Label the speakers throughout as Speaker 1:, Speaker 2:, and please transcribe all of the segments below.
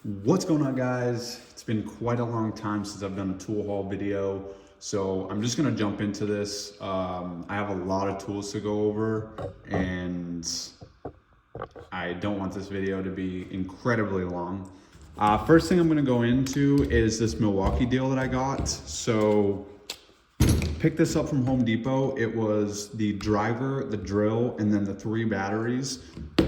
Speaker 1: What's going on, guys? It's been quite a long time since I've done a tool haul video, so I'm just gonna jump into this. I have a lot of tools to go over, and I don't want this video to be incredibly long. First thing I'm gonna go into is this Milwaukee deal that I got. So picked this up from Home Depot. It was the driver, the drill, and then the 3 batteries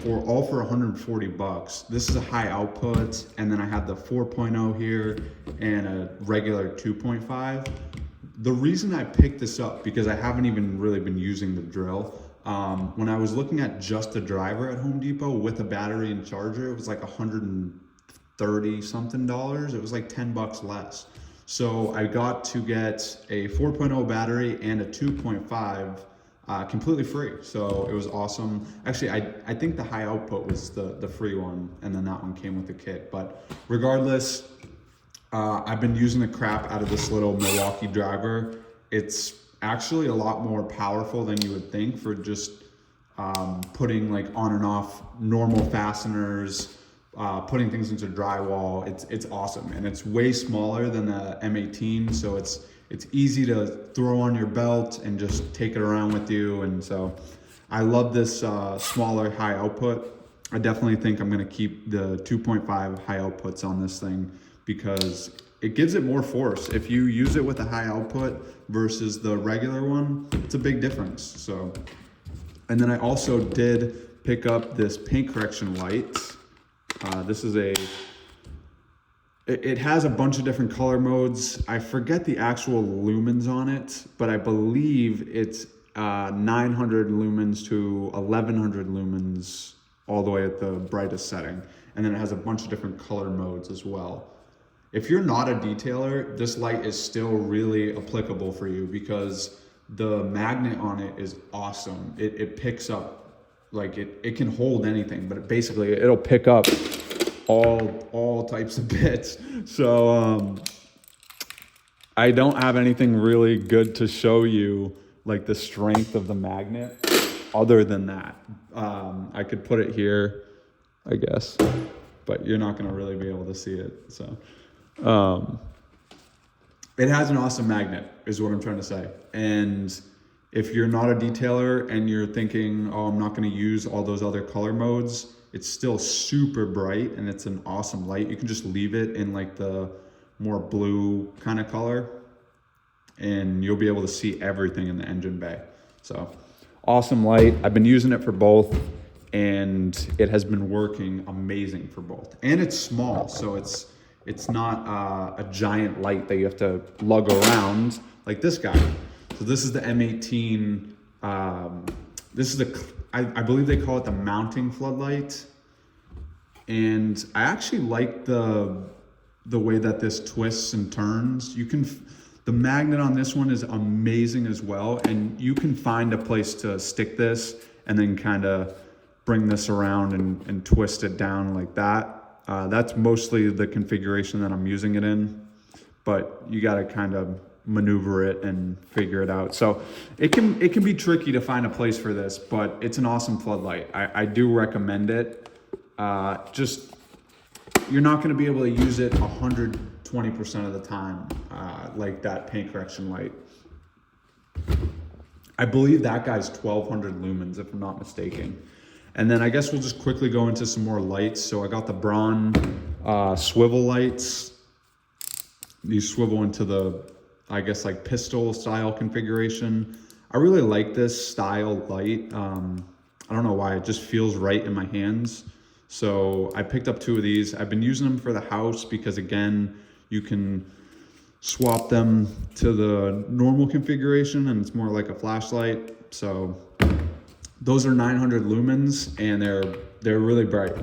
Speaker 1: for all for 140 bucks. This is a high output, and then I have the 4.0 here and a regular 2.5. The reason I picked this up, because I haven't even really been using the drill. When I was looking at just the driver at Home Depot with a battery and charger, it was like 130 something dollars. It was like 10 bucks less. So I got to get a 4.0 battery and a 2.5 completely free. So it was awesome. Actually, I think the high output was the free one, and then that one came with the kit. But regardless, I've been using the crap out of this little Milwaukee driver. It's actually a lot more powerful than you would think for just putting like on and off normal fasteners, putting things into drywall. It's awesome, and it's way smaller than the M18, so it's easy to throw on your belt and just take it around with you. And so I love this smaller high output. I definitely think I'm gonna keep the 2.5 high outputs on this thing because it gives it more force. If you use it with a high output versus the regular one, it's a big difference. So, and then I also did pick up this paint correction light. This is it has a bunch of different color modes. I forget the actual lumens on it, but I believe it's 900 lumens to 1100 lumens all the way at the brightest setting. And then it has a bunch of different color modes as well. If you're not a detailer, this light is still really applicable for you because the magnet on it is awesome. It picks up, like it can hold anything, but basically it'll pick up all types of bits. So I don't have anything really good to show you like the strength of the magnet other than that. I could put it here, I guess, but you're not gonna really be able to see it. So it has an awesome magnet is what I'm trying to say. And if you're not a detailer and you're thinking, oh, I'm not gonna use all those other color modes, it's still super bright and it's an awesome light. You can just leave it in like the more blue kind of color and you'll be able to see everything in the engine bay. So awesome light. I've been using it for both and it has been working amazing for both. And it's small, so it's not a giant light that you have to lug around like this guy. So this is the M18. This is I believe they call it the mounting floodlight. And I actually like the way that this twists and turns. The magnet on this one is amazing as well. And you can find a place to stick this and then kind of bring this around and twist it down like that. That's mostly the configuration that I'm using it in, but you got to kind of maneuver it and figure it out. So it can be tricky to find a place for this, but it's an awesome floodlight. I do recommend it. Just you're not going to be able to use it 120% of the time like that paint correction light. I believe that guy's 1200 lumens if I'm not mistaken. And then I guess we'll just quickly go into some more lights. So I got the Braun swivel lights. These swivel into the, I guess, like pistol style configuration. I really like this style light. I don't know why, it just feels right in my hands. So I picked up 2 of these. I've been using them for the house because again, you can swap them to the normal configuration and it's more like a flashlight. So those are 900 lumens and they're really bright.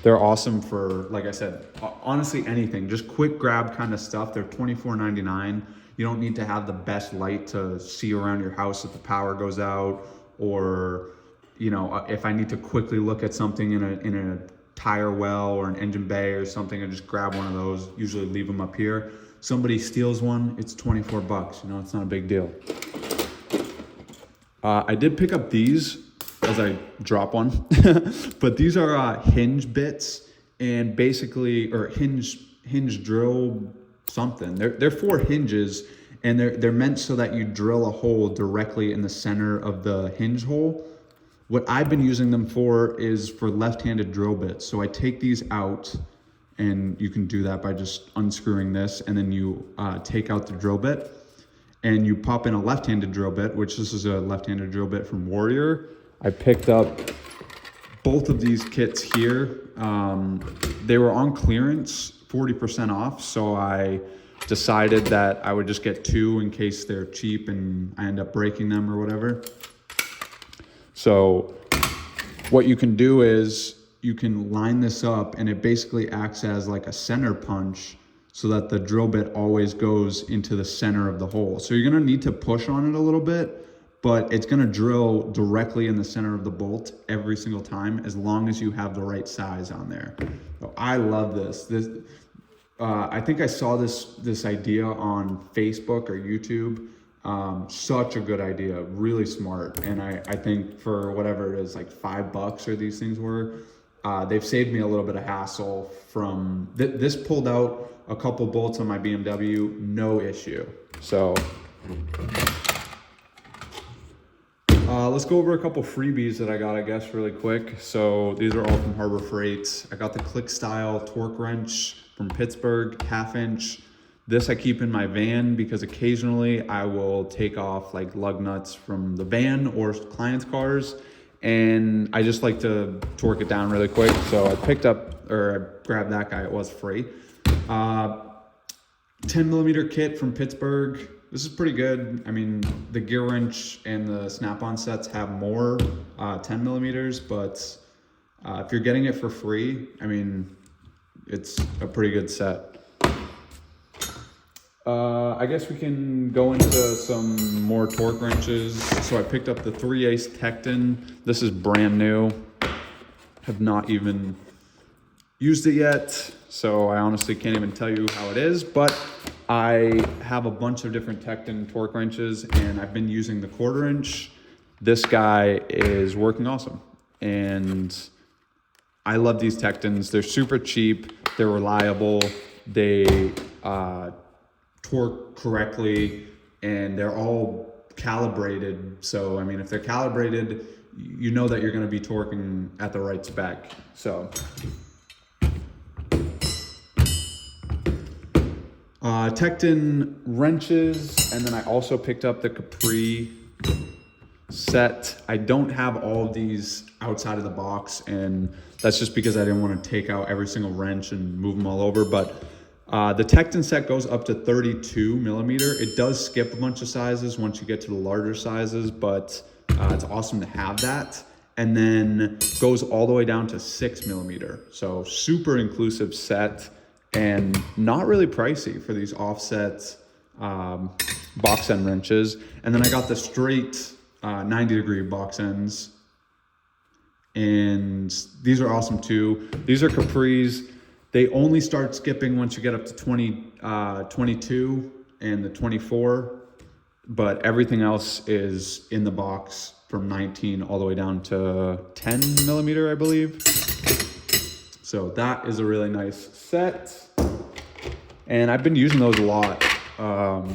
Speaker 1: They're awesome for, like I said, honestly anything, just quick grab kind of stuff. They're $24.99. You don't need to have the best light to see around your house if the power goes out, or you know, if I need to quickly look at something in a tire well or an engine bay or something, I just grab one of those, usually leave them up here. Somebody steals one, it's 24 bucks, you know, it's not a big deal. I did pick up these as I drop one, but these are hinge bits and basically, or hinge drill something. They're 4 hinges, and they're meant so that you drill a hole directly in the center of the hinge hole. What I've been using them for is for left-handed drill bits. So I take these out, and you can do that by just unscrewing this, and then you take out the drill bit, and you pop in a left-handed drill bit, which this is a left-handed drill bit from Warrior. I picked up both of these kits here. They were on clearance, 40% off, so I decided that I would just get 2 in case they're cheap and I end up breaking them or whatever. So what you can do is you can line this up, and it basically acts as like a center punch so that the drill bit always goes into the center of the hole. So you're gonna need to push on it a little bit, but it's gonna drill directly in the center of the bolt every single time, as long as you have the right size on there. So I love this. I think I saw this idea on Facebook or YouTube. Such a good idea, really smart. And I think for whatever it is, like $5 or these things were, they've saved me a little bit of hassle from, this pulled out a couple bolts on my BMW, no issue. So let's go over a couple freebies that I got, I guess, really quick. So these are all from Harbor Freight. I got the Click Style torque wrench from Pittsburgh, 1/2 inch. This I keep in my van because occasionally I will take off like lug nuts from the van or clients' cars, and I just like to torque it down really quick. So I grabbed that guy, it was free. 10mm kit from Pittsburgh. This is pretty good. I mean, the gear wrench and the snap-on sets have more 10mm, but if you're getting it for free, I mean, it's a pretty good set. I guess we can go into some more torque wrenches. So I picked up the 3/8 Tecton. This is brand new. Have not even used it yet, so I honestly can't even tell you how it is, but I have a bunch of different Tecton torque wrenches, and I've been using the 1/4 inch. This guy is working awesome, and I love these Tectons. They're super cheap, they're reliable, they torque correctly, and they're all calibrated. So I mean, if they're calibrated, you know that you're going to be torquing at the right spec. So Tecton wrenches, and then I also picked up the Capri set. I don't have all of these outside of the box, and that's just because I didn't want to take out every single wrench and move them all over. But the Tecton set goes up to 32mm. It does skip a bunch of sizes once you get to the larger sizes, but it's awesome to have that. And then goes all the way down to 6mm. So super inclusive set, and not really pricey for these offset box end wrenches. And then I got the straight 90-degree box ends, and these are awesome too. These are Capris. They only start skipping once you get up to 22 and the 24, but everything else is in the box from 19 all the way down to 10mm, I believe. So that is a really nice set, and I've been using those a lot. All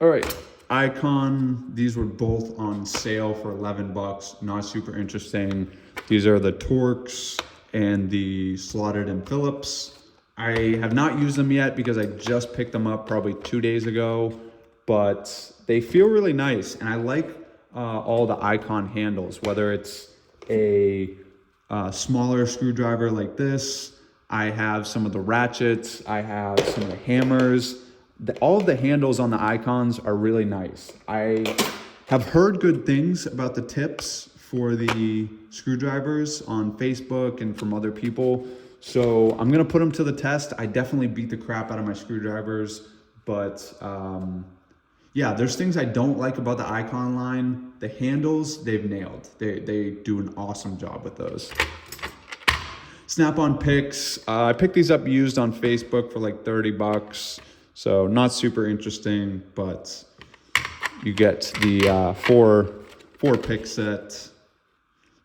Speaker 1: right, Icon, these were both on sale for $11, not super interesting. These are the Torx and the slotted in Phillips. I have not used them yet because I just picked them up probably 2 days ago, but they feel really nice, and I like all the Icon handles, whether it's a smaller screwdriver like this. I have some of the ratchets, I have some of the hammers. All of the handles on the Icons are really nice. I have heard good things about the tips for the screwdrivers on Facebook and from other people, so I'm gonna put them to the test. I definitely beat the crap out of my screwdrivers, but yeah, there's things I don't like about the Icon line. The handles, they've nailed. They do an awesome job with those. Snap-on picks. I picked these up used on Facebook for like $30, so not super interesting, but you get the four pick set.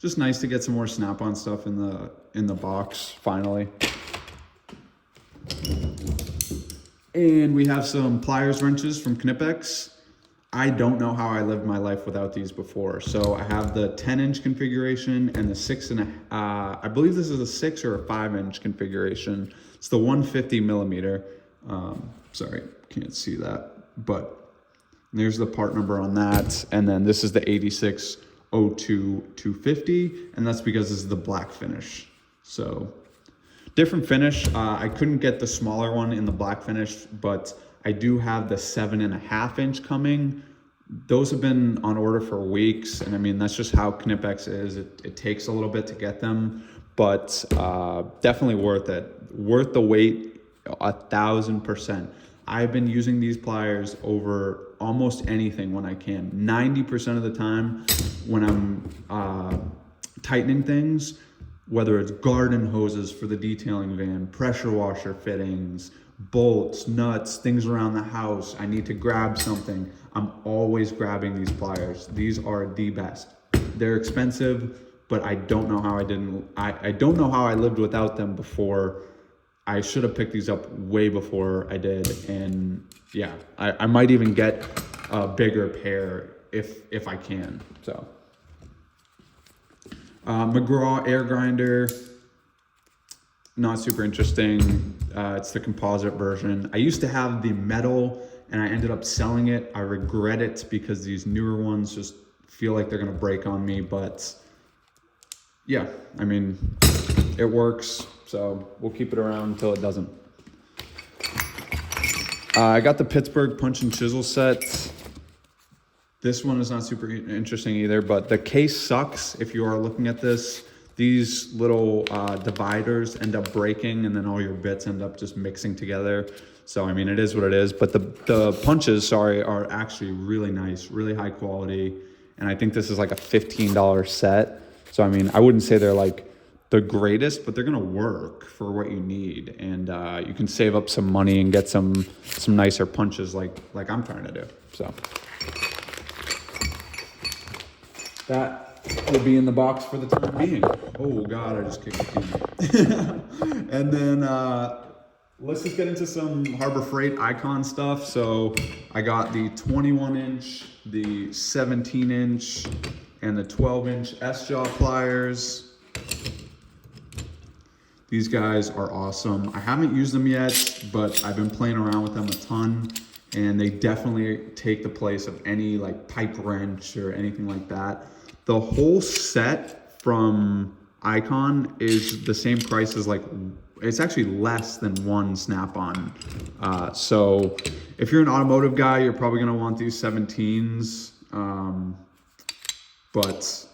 Speaker 1: just nice to get some more snap-on stuff in the box finally. And we have some pliers wrenches from Knipex. I don't know how I lived my life without these before. So I have the 10-inch configuration and the I believe this is a 6 or a 5-inch configuration. It's the 150 millimeter. Sorry, can't see that, but there's the part number on that. And then this is the 8602-250, and that's because this is the black finish. So different finish. I couldn't get the smaller one in the black finish, but I do have the 7.5-inch coming. Those have been on order for weeks, and I mean, that's just how Knipex is. It takes a little bit to get them, but definitely worth it. Worth the wait, 1,000%. I've been using these pliers over almost anything when I can. 90% of the time when I'm tightening things, whether it's garden hoses for the detailing van, pressure washer fittings, bolts, nuts, things around the house, I need to grab something, I'm always grabbing these pliers. These are the best. They're expensive, but I don't know how I don't know how I lived without them before. I should have picked these up way before I did, and yeah, I might even get a bigger pair if I can. So McGraw air grinder, not super interesting. It's the composite version. I used to have the metal and I ended up selling it. I regret it because these newer ones just feel like they're gonna break on me, but yeah, I mean, it works, so we'll keep it around until it doesn't. I got the Pittsburgh punch and chisel set. This one is not super interesting either, but the case sucks if you are looking at this. These little dividers end up breaking, and then all your bits end up just mixing together. So, I mean, it is what it is, but the punches, are actually really nice, really high quality, and I think this is like a $15 set. So, I mean, I wouldn't say they're like the greatest, but they're gonna work for what you need, and you can save up some money and get some nicer punches like I'm trying to do. So that will be in the box for the time being. Oh God, I just kicked the TV. And then let's just get into some Harbor Freight Icon stuff. So I got the 21-inch, the 17-inch, and the 12-inch S-jaw pliers. These guys are awesome. I haven't used them yet, but I've been playing around with them a ton, and they definitely take the place of any like pipe wrench or anything like that. The whole set from Icon is the same price as it's actually less than one Snap-on. So if you're an automotive guy, you're probably gonna want these 17s, but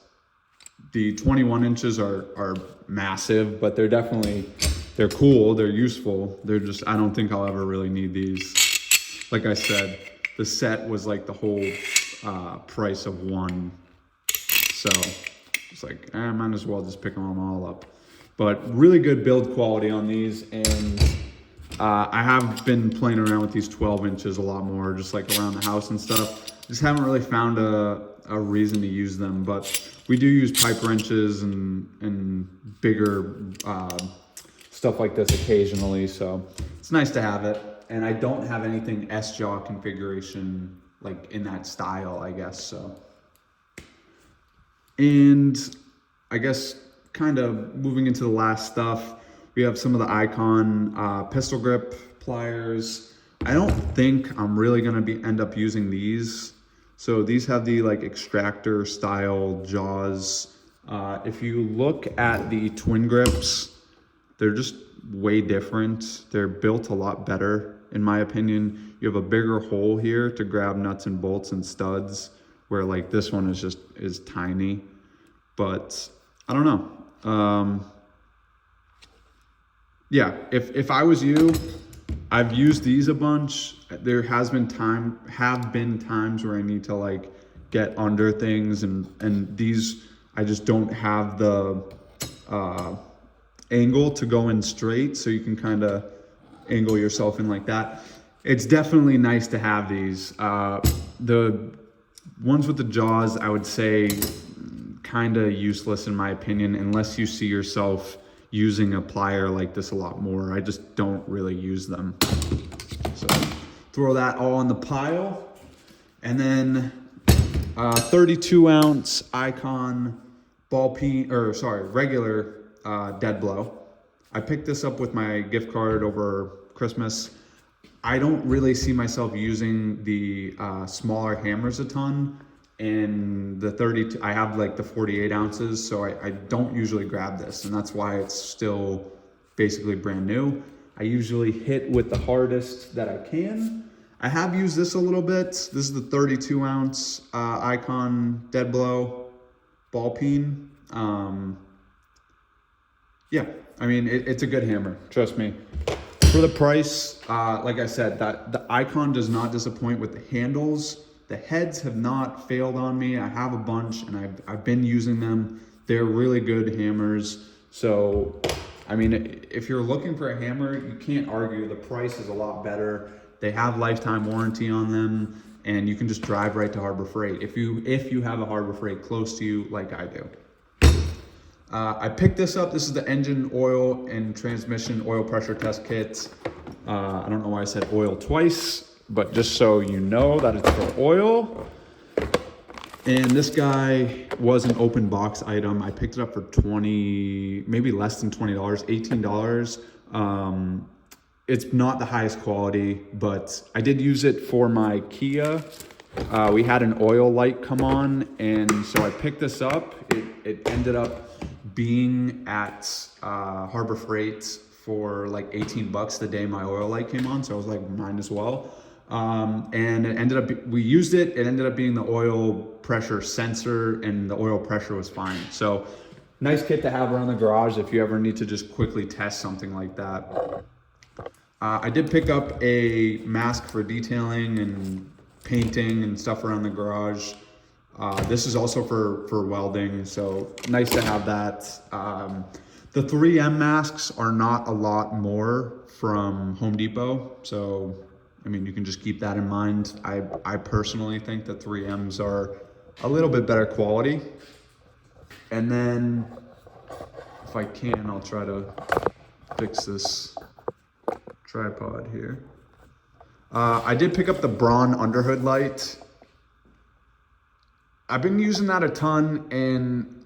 Speaker 1: the 21 inches are massive, but they're cool, they're useful. They're just, I don't think I'll ever really need these. Like I said, the set was like the whole price of one. So it's like, I might as well just pick them all up. But really good build quality on these, and I have been playing around with these 12 inches a lot more, just like around the house and stuff. Just haven't really found a reason to use them, but we do use pipe wrenches and bigger stuff like this occasionally, so it's nice to have it. And I don't have anything S-jaw configuration like in that style, I guess, so. And I guess kind of moving into the last stuff, we have some of the Icon pistol grip pliers. I don't think I'm really gonna end up using these. So these have the like extractor style jaws. If you look at the twin grips, they're just way different. They're built a lot better, in my opinion. You have a bigger hole here to grab nuts and bolts and studs, where like this one is tiny. But I don't know. Yeah, if I was you, I've used these a bunch. There have been times where I need to like get under things, and these, I just don't have the angle to go in straight, so you can kind of angle yourself in like that. It's definitely nice to have these. The ones with the jaws, I would say, kind of useless in my opinion, unless you see yourself using a plier like this a lot more. I just don't really use them. So throw that all in the pile. And then 32 ounce Icon regular dead blow. I picked this up with my gift card over Christmas. I don't really see myself using the smaller hammers a ton. And the 32, I have like the 48 ounces, so I don't usually grab this, and that's why it's still basically brand new. I usually hit with the hardest that I can. I have used this a little bit. This is the 32 ounce Icon dead blow ball peen. Yeah, I mean, it's a good hammer, trust me. For the price, like I said, that the Icon does not disappoint with the handles. The heads have not failed on me. I have a bunch and I've been using them. They're really good hammers. So, I mean, if you're looking for a hammer, you can't argue. The price is a lot better. They have lifetime warranty on them, and you can just drive right to Harbor Freight if you have a Harbor Freight close to you like I do. I picked this up. This is the engine oil and transmission oil pressure test kit. I don't know why I said oil twice, but just so you know that it's for oil. And this guy was an open box item. I picked it up for maybe less than $20, $18. It's not the highest quality, but I did use it for my Kia. We had an oil light come on, and so I picked this up. It ended up being at Harbor Freight for like 18 bucks the day my oil light came on, so I was like, might as well. And it ended up, we used it, it ended up being the oil pressure sensor, and the oil pressure was fine. So nice kit to have around the garage if you ever need to just quickly test something like that. I did pick up a mask for detailing and painting and stuff around the garage. This is also for welding, so nice to have that. The 3M masks are not a lot more from Home Depot, so I mean, you can just keep that in mind. I personally think that 3Ms are a little bit better quality. And then, if I can, I'll try to fix this tripod here. I did pick up the Braun underhood light. I've been using that a ton, and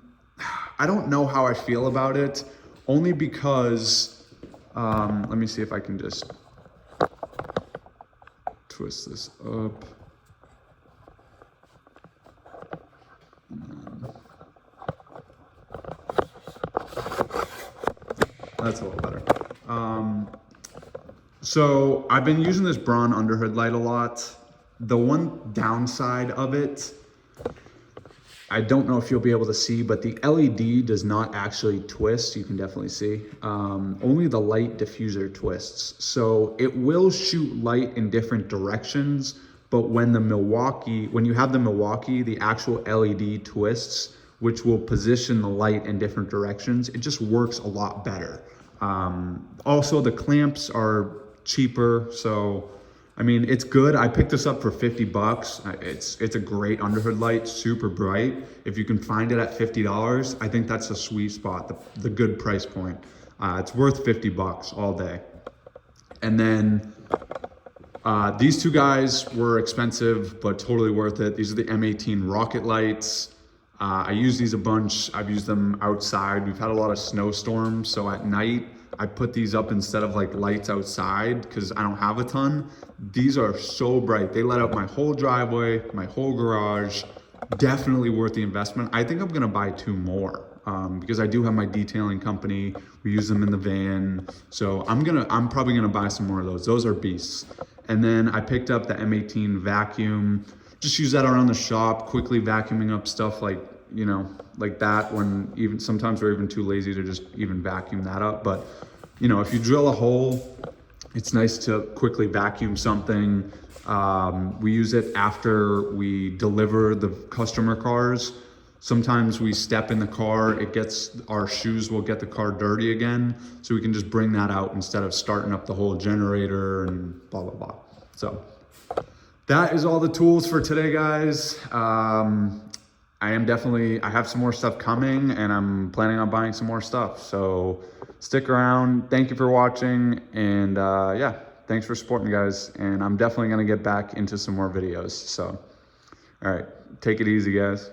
Speaker 1: I don't know how I feel about it, only because, let me see if I can just twist this up. That's a little better. So I've been using this Braun underhood light a lot. The one downside of it, I don't know if you'll be able to see, but the LED does not actually twist. You can definitely see. Only the light diffuser twists. So it will shoot light in different directions, but when you have the Milwaukee, the actual LED twists, which will position the light in different directions. It just works a lot better. Also, the clamps are cheaper, so I mean, it's good. I picked this up for 50 bucks. It's a great underhood light, super bright. If you can find it at $50, I think that's a sweet spot, the good price point. It's worth 50 bucks all day. And then these two guys were expensive, but totally worth it. These are the M18 rocket lights. I use these a bunch. I've used them outside. We've had a lot of snowstorms, so at night, I put these up instead of like lights outside because I don't have a ton. These are so bright. They light up my whole driveway, my whole garage. Definitely worth the investment. I think I'm gonna buy 2 more because I do have my detailing company. We use them in the van. So I'm probably gonna buy some more of those. Those are beasts. And then I picked up the M18 vacuum. Just use that around the shop, quickly vacuuming up stuff like, you know, like that, when even sometimes we're even too lazy to just even vacuum that up. But you know, if you drill a hole, it's nice to quickly vacuum something. We use it after we deliver the customer cars. Sometimes we step in the car, our shoes will get the car dirty again. So we can just bring that out instead of starting up the whole generator and blah, blah, blah. So that is all the tools for today, guys. I have some more stuff coming, and I'm planning on buying some more stuff. So stick around. Thank you for watching. And yeah, thanks for supporting, guys. And I'm definitely going to get back into some more videos. So, all right, take it easy, guys.